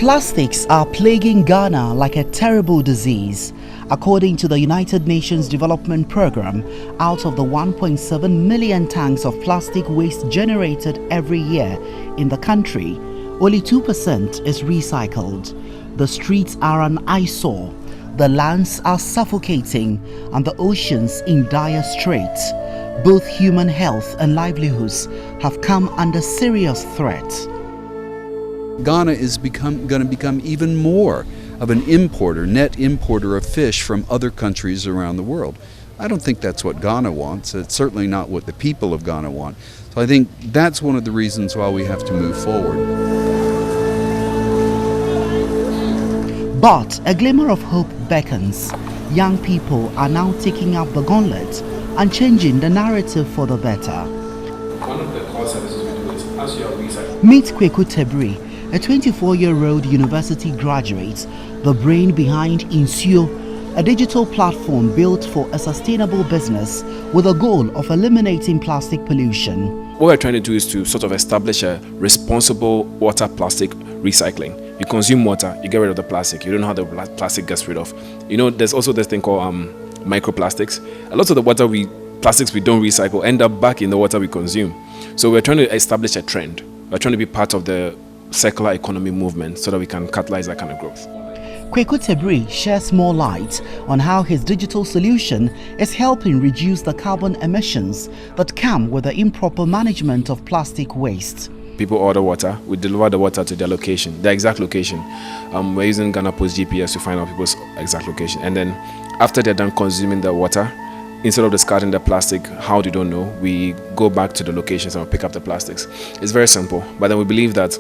Plastics are plaguing Ghana like a terrible disease. According to the United Nations Development Programme, out of the 1.7 million tons of plastic waste generated every year in the country, only 2% is recycled. The streets are an eyesore, the lands are suffocating, and the oceans in dire straits. Both human health and livelihoods have come under serious threat. Ghana is going to become even more of an importer, net importer of fish from other countries around the world. I don't think that's what Ghana wants. It's certainly not what the people of Ghana want. So I think that's one of the reasons why we have to move forward. But a glimmer of hope beckons. Young people are now taking up the gauntlet and changing the narrative for the better. One of the core services we do is, as you are recycling. Meet Kweku Tebri, a 24-year-old university graduate, the brain behind Insuo, a digital platform built for a sustainable business with a goal of eliminating plastic pollution. What we're trying to do is to sort of establish a responsible water plastic recycling. You consume water, you get rid of the plastic. You don't know how the plastic gets rid of. You know, there's also this thing called microplastics. A lot of the plastics we don't recycle end up back in the water we consume. So we're trying to establish a trend. We're trying to be part of the circular economy movement so that we can catalyze that kind of growth. Kweku Tebri shares more light on how his digital solution is helping reduce the carbon emissions that come with the improper management of plastic waste. People order water, we deliver the water to their location, their exact location. We're using Ghana Post GPS to find out people's exact location. And then after they're done consuming the water, instead of discarding the plastic, how they don't know, we go back to the locations and we pick up the plastics. It's very simple, but then we believe that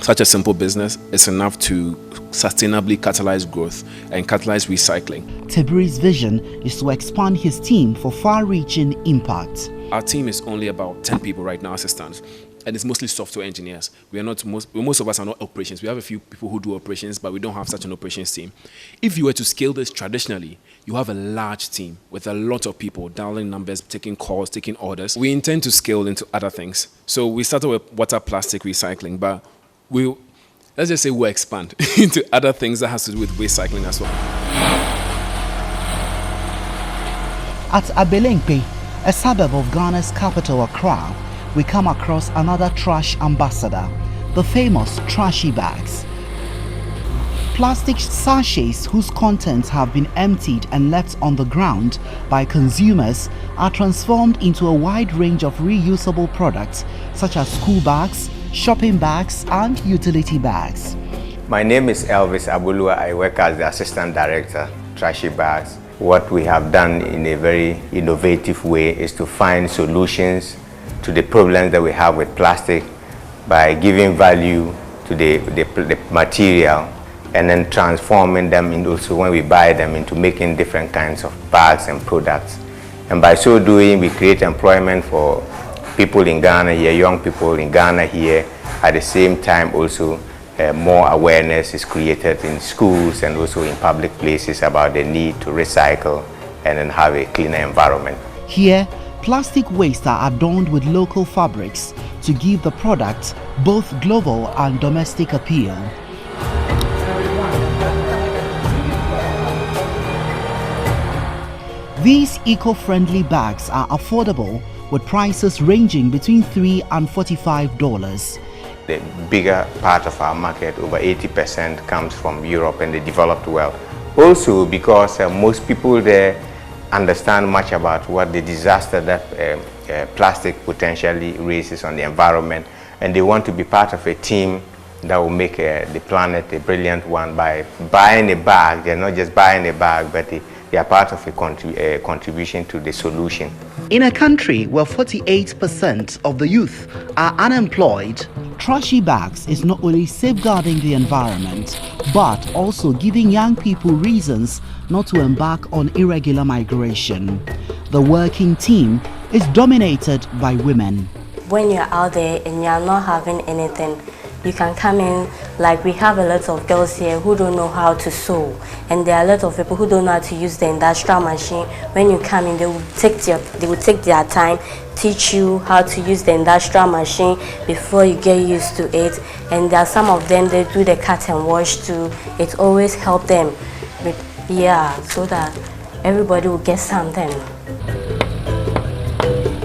such a simple business is enough to sustainably catalyze growth and catalyze recycling. Tebri's vision is to expand his team for far-reaching impact. Our team is only about 10 people right now as it stands, and it's mostly software engineers. Most of us are not operations. We have a few people who do operations, but we don't have such an operations team. If you were to scale this traditionally, you have a large team with a lot of people dialing numbers, taking calls, taking orders. We intend to scale into other things. So we started with water plastic recycling, but let's just say we'll expand into other things that has to do with waste cycling as well. At Abelenkpe, a suburb of Ghana's capital Accra, we come across another trash ambassador, the famous trashy bags. Plastic sachets whose contents have been emptied and left on the ground by consumers are transformed into a wide range of reusable products such as school bags, shopping bags and utility bags. My name is Elvis Abulua. I work as the Assistant Director, Trashy Bags. What we have done in a very innovative way is to find solutions to the problems that we have with plastic by giving value to the material and then transforming them into, also when we buy them, into making different kinds of bags and products. And by so doing, we create employment for people in Ghana here, young people in Ghana here. At the same time, also more awareness is created in schools and also in public places about the need to recycle and then have a cleaner environment. Here, plastic waste are adorned with local fabrics to give the product both global and domestic appeal. These eco-friendly bags are affordable with prices ranging between $3 and $45. The bigger part of our market, over 80%, comes from Europe and the developed world. Also because most people there understand much about what the disaster that plastic potentially raises on the environment, and they want to be part of a team that will make the planet a brilliant one by buying a bag. They're not just buying a bag, but they are part of a contribution to the solution. In a country where 48% of the youth are unemployed, Trashy Bags is not only safeguarding the environment, but also giving young people reasons not to embark on irregular migration. The working team is dominated by women. When you're out there and you're not having anything you can come in. Like we have a lot of girls here who don't know how to sew, and there are a lot of people who don't know how to use the industrial machine. When you come in, they will take their time, teach you how to use the industrial machine before you get used to it. And there are some of them, they do the cut and wash too. It always helps them so that everybody will get something.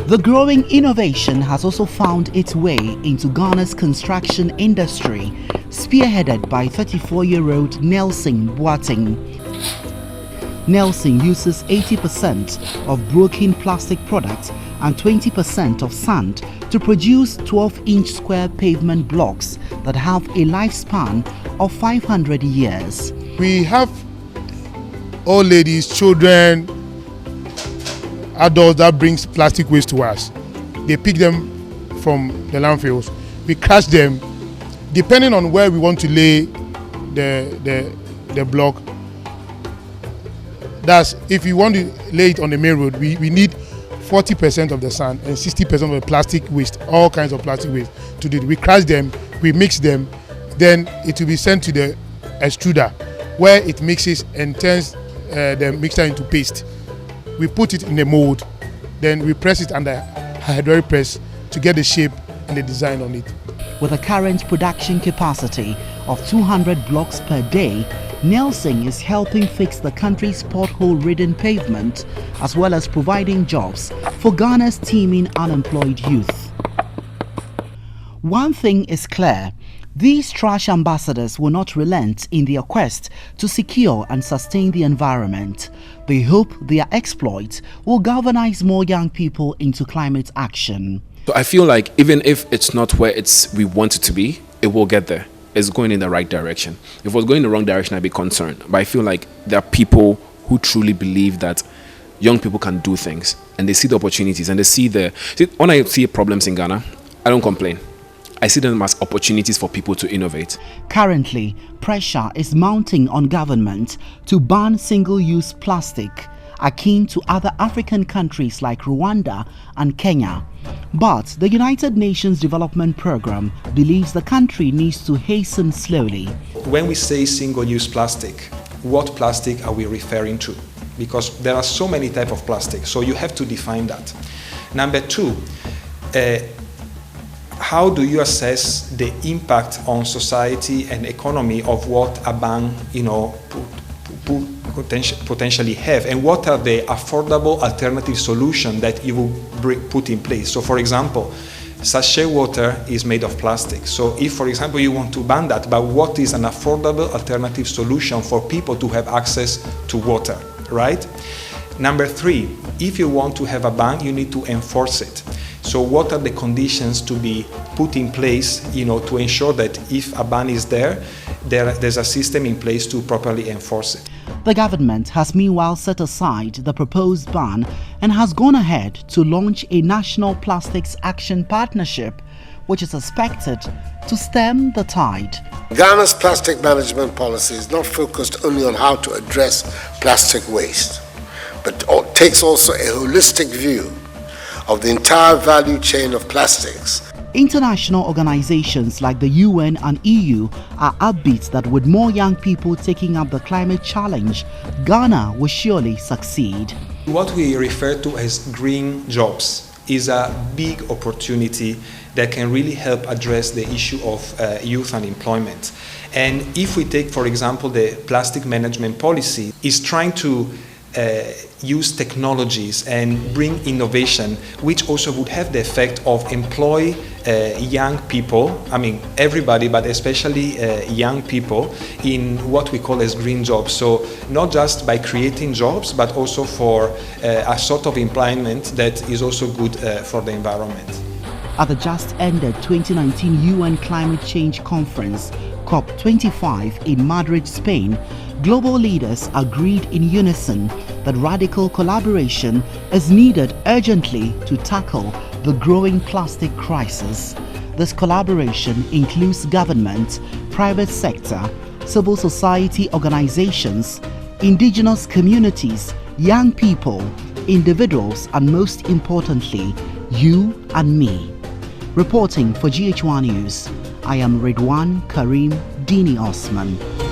The growing innovation has also found its way into Ghana's construction industry, spearheaded by 34-year-old Nelson Boateng. Nelson uses 80% of broken plastic products and 20% of sand to produce 12-inch square pavement blocks that have a lifespan of 500 years. We have old ladies, children, adults that brings plastic waste to us. They pick them from the landfills. We crush them. Depending on where we want to lay the block, that's if you want to lay it on the main road, we need 40% of the sand and 60% of the plastic waste, all kinds of plastic waste to do it. We crush them, we mix them, then it will be sent to the extruder where it mixes and turns the mixture into paste. We put it in a mold, then we press it under hydraulic press to get the shape and the design on it. With a current production capacity of 200 blocks per day, Nelson is helping fix the country's pothole-ridden pavement as well as providing jobs for Ghana's teeming unemployed youth. One thing is clear. These trash ambassadors will not relent in their quest to secure and sustain the environment. They hope their exploits will galvanize more young people into climate action. So I feel like even if it's not where we want it to be, it will get there. It's going in the right direction. If it was going in the wrong direction, I'd be concerned. But I feel like there are people who truly believe that young people can do things, and they see the opportunities, and they see when I see problems in Ghana, I don't complain. I see them as opportunities for people to innovate. Currently, pressure is mounting on government to ban single-use plastic, akin to other African countries like Rwanda and Kenya. But the United Nations Development Programme believes the country needs to hasten slowly. When we say single-use plastic, what plastic are we referring to? Because there are so many types of plastic, so you have to define that. Number two, how do you assess the impact on society and economy of what a ban, potentially have, and what are the affordable alternative solutions that you will put in place? So, for example, sachet water is made of plastic. So, if, for example, you want to ban that, but what is an affordable alternative solution for people to have access to water, right? Number three, if you want to have a ban, you need to enforce it. So what are the conditions to be put in place, to ensure that if a ban is there's a system in place to properly enforce it. The government has meanwhile set aside the proposed ban and has gone ahead to launch a national plastics action partnership, which is expected to stem the tide. Ghana's plastic management policy is not focused only on how to address plastic waste, but takes also a holistic view of the entire value chain of plastics. International organizations like the UN and EU are upbeat that with more young people taking up the climate challenge, Ghana will surely succeed. What we refer to as green jobs is a big opportunity that can really help address the issue of youth unemployment. And if we take, for example, the plastic management policy, is trying to use technologies and bring innovation, which also would have the effect of employ young people, everybody, but especially young people, in what we call as green jobs. So not just by creating jobs, but also for a sort of employment that is also good for the environment. At the just ended 2019 UN Climate Change Conference, COP25 in Madrid, Spain, global leaders agreed in unison that radical collaboration is needed urgently to tackle the growing plastic crisis. This collaboration includes government, private sector, civil society organizations, indigenous communities, young people, individuals, and most importantly, you and me. Reporting for GH1 News, I am Ridwan Karim Dini-Osman.